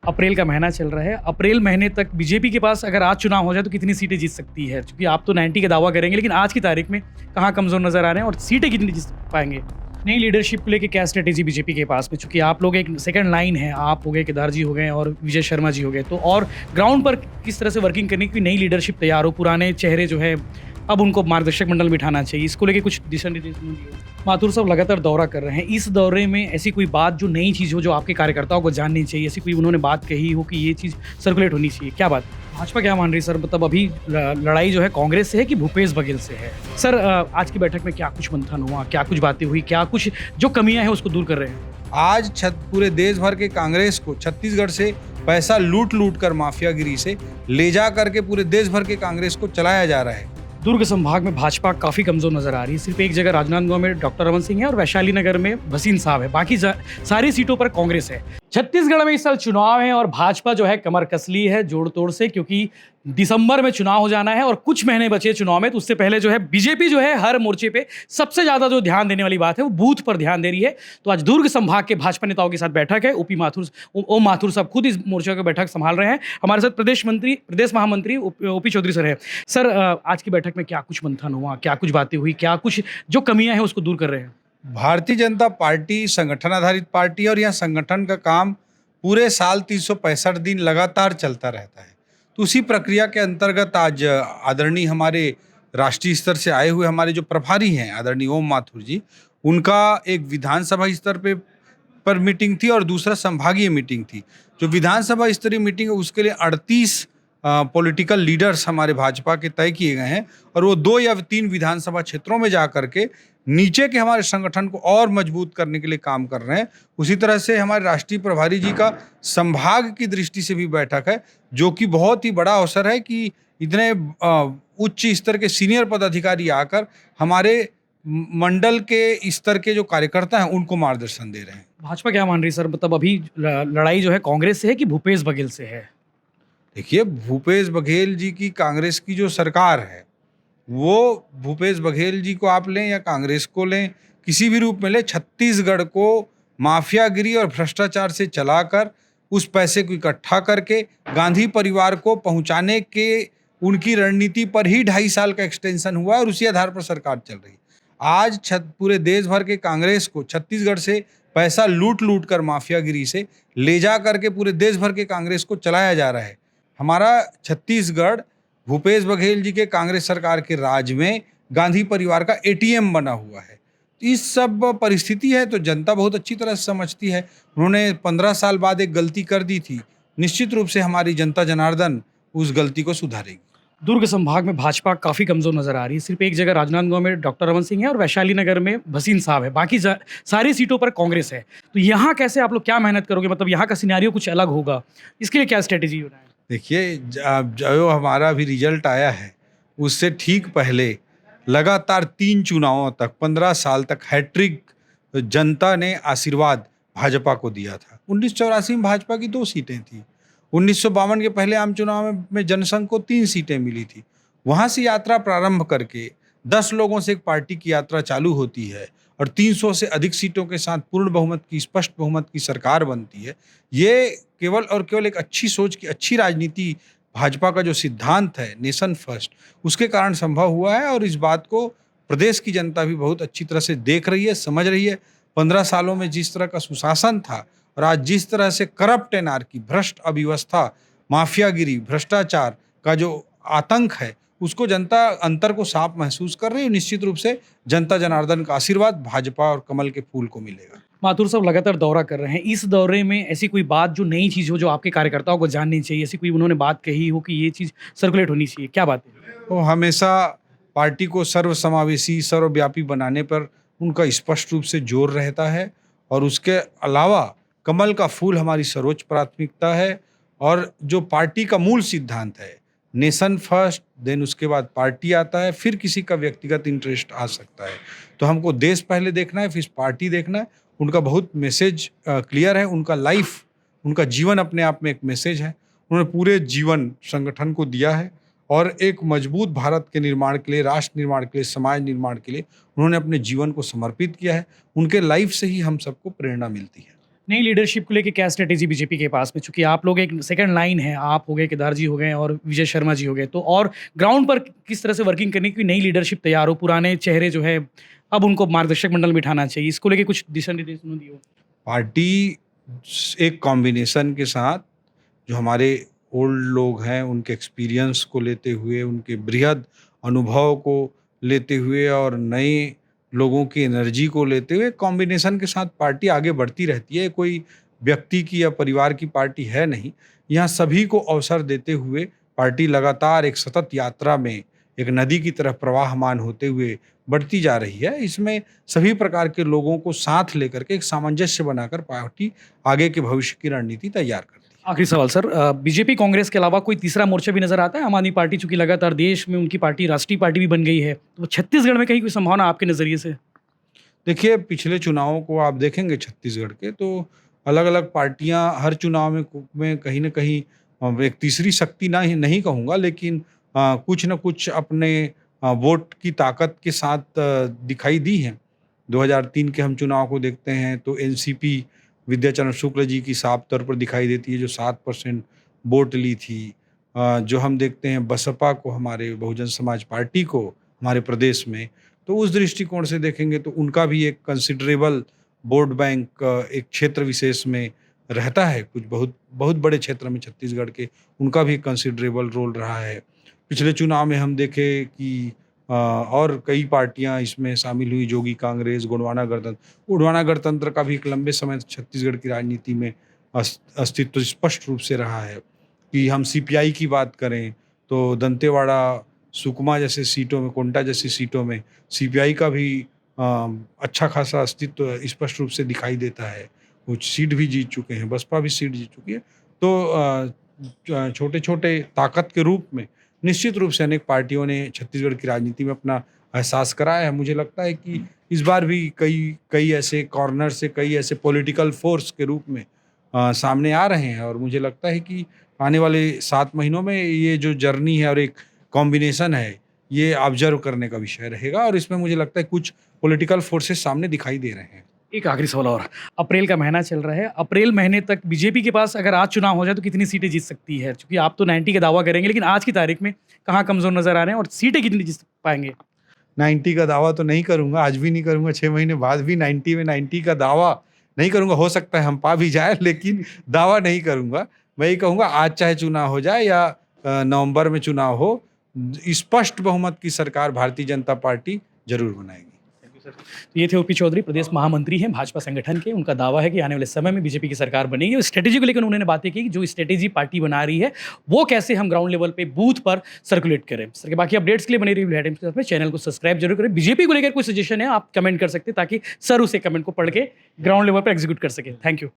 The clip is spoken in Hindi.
अप्रैल का महीना चल रहा है। अप्रैल महीने तक बीजेपी के पास अगर आज चुनाव हो जाए तो कितनी सीटें जीत सकती है? क्योंकि आप तो 90 का दावा करेंगे, लेकिन आज की तारीख में कहाँ कमज़ोर नज़र आ रहे हैं और सीटें कितनी जीत पाएंगे? नई लीडरशिप को लेके क्या स्ट्रेटेजी बीजेपी के पास में? चूँकि आप लोग एक सेकंड लाइन है, आप हो गए, केदार जी हो गए और विजय शर्मा जी हो गए, तो और ग्राउंड पर किस तरह से वर्किंग करने की नई लीडरशिप तैयार हो? पुराने चेहरे जो है अब उनको मार्गदर्शक मंडल में बिठाना चाहिए, इसको लेके कुछ दिशा निर्देश दिए? माथुर साहब लगातार दौरा कर रहे हैं, इस दौरे में ऐसी कोई बात जो नई चीज़ हो जो आपके कार्यकर्ताओं को जाननी चाहिए, ऐसी कोई उन्होंने बात कही हो कि ये चीज़ सर्कुलेट होनी चाहिए, क्या बात है? भाजपा क्या मान रही है सर? मतलब अभी लड़ाई जो है कांग्रेस से है कि भूपेश बघेल से है? सर आज की बैठक में क्या कुछ मंथन हुआ, क्या कुछ बातें हुई, क्या कुछ जो कमियां हैं उसको दूर कर रहे हैं? आज पूरे देश भर के कांग्रेस को छत्तीसगढ़ से पैसा लूट लूट कर माफियागिरी से ले जा करके पूरे देश भर के कांग्रेस को चलाया जा रहा है। दुर्ग संभाग में भाजपा काफी कमजोर नजर आ रही है। सिर्फ एक जगह राजनांदगांव में डॉक्टर रमन सिंह है और वैशाली नगर में भसीन साहब है, बाकी सारी सीटों पर कांग्रेस है। छत्तीसगढ़ में इस साल चुनाव है और भाजपा जो है कमर कस ली है जोड़ तोड़ से, क्योंकि दिसंबर में चुनाव हो जाना है और कुछ महीने बचे चुनाव में। तो उससे पहले जो है बीजेपी जो है हर मोर्चे पे सबसे ज्यादा जो ध्यान देने वाली बात है वो बूथ पर ध्यान दे रही है। तो आज दुर्ग संभाग के भाजपा नेताओं के साथ बैठक है। ओम माथुर साहब खुद इस मोर्चे की बैठक संभाल रहे हैं। हमारे साथ प्रदेश महामंत्री ओपी चौधरी सर है। सर आज की बैठक में क्या कुछ मंथन हुआ, क्या कुछ बातें हुई, क्या कुछ जो कमियां हैं उसको दूर कर रहे हैं? भारतीय जनता पार्टी संगठन आधारित पार्टी है और यह संगठन का काम पूरे साल 365 दिन लगातार चलता रहता है। तो उसी प्रक्रिया के अंतर्गत आज आदरणीय हमारे राष्ट्रीय स्तर से आए हुए हमारे जो प्रभारी हैं आदरणीय ओम माथुर जी, उनका एक विधानसभा स्तर पर मीटिंग थी और दूसरा संभागीय मीटिंग थी। जो विधानसभा स्तरीय मीटिंग है उसके लिए 38 पॉलिटिकल लीडर्स हमारे भाजपा के तय किए गए हैं और वो 2 या 3 विधानसभा क्षेत्रों में जा करके नीचे के हमारे संगठन को और मजबूत करने के लिए काम कर रहे हैं। उसी तरह से हमारे राष्ट्रीय प्रभारी जी का संभाग की दृष्टि से भी बैठक है, जो कि बहुत ही बड़ा अवसर है कि इतने उच्च स्तर के सीनियर पदाधिकारी आकर हमारे मंडल के स्तर के जो कार्यकर्ता हैं उनको मार्गदर्शन दे रहे हैं। भाजपा क्या मान रही है सर? मतलब अभी लड़ाई जो है कांग्रेस से है कि भूपेश बघेल से है? देखिए, भूपेश बघेल जी की कांग्रेस की जो सरकार है, वो भूपेश बघेल जी को आप लें या कांग्रेस को लें, किसी भी रूप में लें, छत्तीसगढ़ को माफियागिरी और भ्रष्टाचार से चलाकर उस पैसे को इकट्ठा करके गांधी परिवार को पहुंचाने के उनकी रणनीति पर ही 2.5 साल का एक्सटेंशन हुआ और उसी आधार पर सरकार चल रही है। आज पूरे देश भर के कांग्रेस को छत्तीसगढ़ से पैसा लूट लूट कर माफियागिरी से ले जा करके पूरे देश भर के कांग्रेस को चलाया जा रहा है। हमारा छत्तीसगढ़ भूपेश बघेल जी के कांग्रेस सरकार के राज में गांधी परिवार का एटीएम बना हुआ है। इस सब परिस्थिति है तो जनता बहुत अच्छी तरह से समझती है। उन्होंने 15 साल बाद एक गलती कर दी थी, निश्चित रूप से हमारी जनता जनार्दन उस गलती को सुधारेगी। दुर्ग संभाग में भाजपा काफी कमजोर नजर आ रही है। सिर्फ एक जगह राजनांदगांव में डॉक्टर रमन सिंह है और वैशाली नगर में भसीन साहब है, बाकी सारी सीटों पर कांग्रेस है। तो यहाँ कैसे आप लोग क्या मेहनत करोगे? मतलब यहाँ का सिनेरियो कुछ अलग होगा, इसके लिए क्या स्ट्रेटेजी हो रहा है? देखिए, जो हमारा अभी रिजल्ट आया है उससे ठीक पहले लगातार 3 चुनावों तक 15 साल तक हैट्रिक जनता ने आशीर्वाद भाजपा को दिया था। 1984 में भाजपा की 2 सीटें थी। 1952 के पहले आम चुनाव में जनसंघ को 3 सीटें मिली थी। वहाँ से यात्रा प्रारंभ करके 10 लोगों से एक पार्टी की यात्रा चालू होती है और 300 से अधिक सीटों के साथ पूर्ण बहुमत की, स्पष्ट बहुमत की सरकार बनती है। ये केवल और केवल एक अच्छी सोच की, अच्छी राजनीति, भाजपा का जो सिद्धांत है नेशन फर्स्ट, उसके कारण संभव हुआ है और इस बात को प्रदेश की जनता भी बहुत अच्छी तरह से देख रही है, समझ रही है। 15 सालों में जिस तरह का सुशासन था और आज जिस तरह से करप्ट एनार्की, भ्रष्ट अव्यवस्था, माफियागिरी, भ्रष्टाचार का जो आतंक है, उसको जनता अंतर को साफ महसूस कर रही है। निश्चित रूप से जनता जनार्दन का आशीर्वाद भाजपा और कमल के फूल को मिलेगा। माथुर साहब लगातार दौरा कर रहे हैं, इस दौरे में ऐसी कोई बात जो नई चीज़ हो जो आपके कार्यकर्ताओं को जाननी चाहिए, ऐसी कोई उन्होंने बात कही हो कि ये चीज़ सर्कुलेट होनी चाहिए, क्या बात है? वो हमेशा पार्टी को सर्वसमावेशी, सर्वव्यापी बनाने पर उनका स्पष्ट रूप से जोर रहता है और उसके अलावा कमल का फूल हमारी सर्वोच्च प्राथमिकता है और जो पार्टी का मूल सिद्धांत है नेशन फर्स्ट, देन उसके बाद पार्टी आता है, फिर किसी का व्यक्तिगत इंटरेस्ट आ सकता है। तो हमको देश पहले देखना है, फिर पार्टी देखना है। उनका बहुत मैसेज क्लियर है, उनका लाइफ, उनका जीवन अपने आप में एक मैसेज है। उन्होंने पूरे जीवन संगठन को दिया है और एक मजबूत भारत के निर्माण के लिए, राष्ट्र निर्माण के लिए, समाज निर्माण के लिए उन्होंने अपने जीवन को समर्पित किया है। उनके लाइफ से ही हम सबको प्रेरणा मिलती है। नई लीडरशिप को लेके क्या स्ट्रेटेजी बीजेपी के पास में? चूँकि आप लोग एक सेकंड लाइन है, आप हो गए, केदार जी हो गए और विजय शर्मा जी हो गए। तो और ग्राउंड पर किस तरह से वर्किंग करने की नई लीडरशिप तैयार हो, पुराने चेहरे जो है अब उनको मार्गदर्शक मंडल में बिठाना चाहिए, इसको लेके कुछ दिशा निर्देश उन्होंने दिए हो? पार्टी एक कॉम्बिनेशन के साथ जो हमारे ओल्ड लोग हैं उनके एक्सपीरियंस को लेते हुए, उनके बृहद अनुभव को लेते हुए और नए लोगों की एनर्जी को लेते हुए कॉम्बिनेशन के साथ पार्टी आगे बढ़ती रहती है। कोई व्यक्ति की या परिवार की पार्टी है नहीं। यहाँ सभी को अवसर देते हुए पार्टी लगातार एक सतत यात्रा में एक नदी की तरह प्रवाहमान होते हुए बढ़ती जा रही है। इसमें सभी प्रकार के लोगों को साथ लेकर के एक सामंजस्य बनाकर पार्टी आगे के भविष्य की रणनीति तैयार करती है। आखिरी सवाल सर, बीजेपी कांग्रेस के अलावा कोई तीसरा मोर्चा भी नज़र आता है? आम आदमी पार्टी चूँकि लगातार देश में उनकी पार्टी राष्ट्रीय पार्टी भी बन गई है, तो छत्तीसगढ़ में कहीं कोई संभावना आपके नज़रिए से? देखिए, पिछले चुनावों को आप देखेंगे छत्तीसगढ़ के तो अलग-अलग पार्टियां हर चुनाव में कहीं न कहीं एक तीसरी शक्ति ना ही नहीं कहूँगा लेकिन कुछ न कुछ अपने वोट की ताकत के साथ दिखाई दी हैं। 2003 के हम चुनाव को देखते हैं तो एनसीपी विद्याचरण शुक्ल जी की साफ तौर पर दिखाई देती है जो 7% वोट ली थी। जो हम देखते हैं बसपा को, हमारे बहुजन समाज पार्टी को हमारे प्रदेश में, तो उस दृष्टिकोण से देखेंगे तो उनका भी एक कंसिडरेबल वोट बैंक एक क्षेत्र विशेष में रहता है। कुछ बहुत बहुत बड़े क्षेत्र में छत्तीसगढ़ के उनका भी कंसिडरेबल रोल रहा है। पिछले चुनाव में हम देखें कि और कई पार्टियां इसमें शामिल हुई, जोगी कांग्रेस, गोंडवाना गणतंत्र का भी एक लंबे समय छत्तीसगढ़ की राजनीति में अस्तित्व स्पष्ट रूप से रहा है। कि हम सीपीआई की बात करें तो दंतेवाड़ा, सुकमा जैसे सीटों में, कोंटा जैसी सीटों में सीपीआई का भी अच्छा खासा अस्तित्व स्पष्ट रूप से दिखाई देता है। कुछ सीट भी जीत चुके हैं, बसपा भी सीट जीत चुकी है। तो छोटे-छोटे ताकत के रूप में निश्चित रूप से अनेक पार्टियों ने छत्तीसगढ़ की राजनीति में अपना एहसास कराया है। मुझे लगता है कि इस बार भी कई ऐसे कॉर्नर से, कई ऐसे पॉलिटिकल फोर्स के रूप में सामने आ रहे हैं और मुझे लगता है कि आने वाले 7 महीनों में ये जो जर्नी है और एक कॉम्बिनेशन है, ये ऑब्जर्व करने का विषय रहेगा और इसमें मुझे लगता है कुछ पॉलिटिकल फोर्सेस सामने दिखाई दे रहे हैं। एक आखिरी सवाल और, अप्रैल का महीना चल रहा है, अप्रैल महीने तक बीजेपी के पास अगर आज चुनाव हो जाए तो कितनी सीटें जीत सकती है? चूँकि आप तो 90 का दावा करेंगे, लेकिन आज की तारीख में कहाँ कमज़ोर नज़र आ रहे हैं और सीटें कितनी जीत पाएँगे? 90 का दावा तो नहीं करूँगा, आज भी नहीं करूँगा, 6 महीने बाद भी 90 का दावा नहीं करूँगा। हो सकता है हम पा भी जाएँ लेकिन दावा नहीं करूँगा। मैं ये कहूँगा आज चाहे चुनाव हो जाए या नवंबर में चुनाव हो, स्पष्ट बहुमत की सरकार भारतीय जनता पार्टी ज़रूर बनाएगी। Thank you sir. तो ये थे ओपी चौधरी, प्रदेश महामंत्री हैं भाजपा संगठन के। उनका दावा है कि आने वाले समय में बीजेपी की सरकार बनेगी और स्ट्रेटेजी को लेकर उन्होंने बातें की कि जो स्ट्रेटेजी पार्टी बना रही है वो कैसे हम ग्राउंड लेवल पे बूथ पर सर्कुलेट करें। सर के बाकी अपडेट्स के लिए बने रहिए ब्लू टाइम्स के साथ में, चैनल को सब्सक्राइब जरूर करें। बीजेपी को लेकर कोई सजेशन है आप कमेंट कर सकते हैं ताकि सर उसे कमेंट को पढ़ के ग्राउंड लेवल पर एग्जीक्यूट कर सके। Thank you.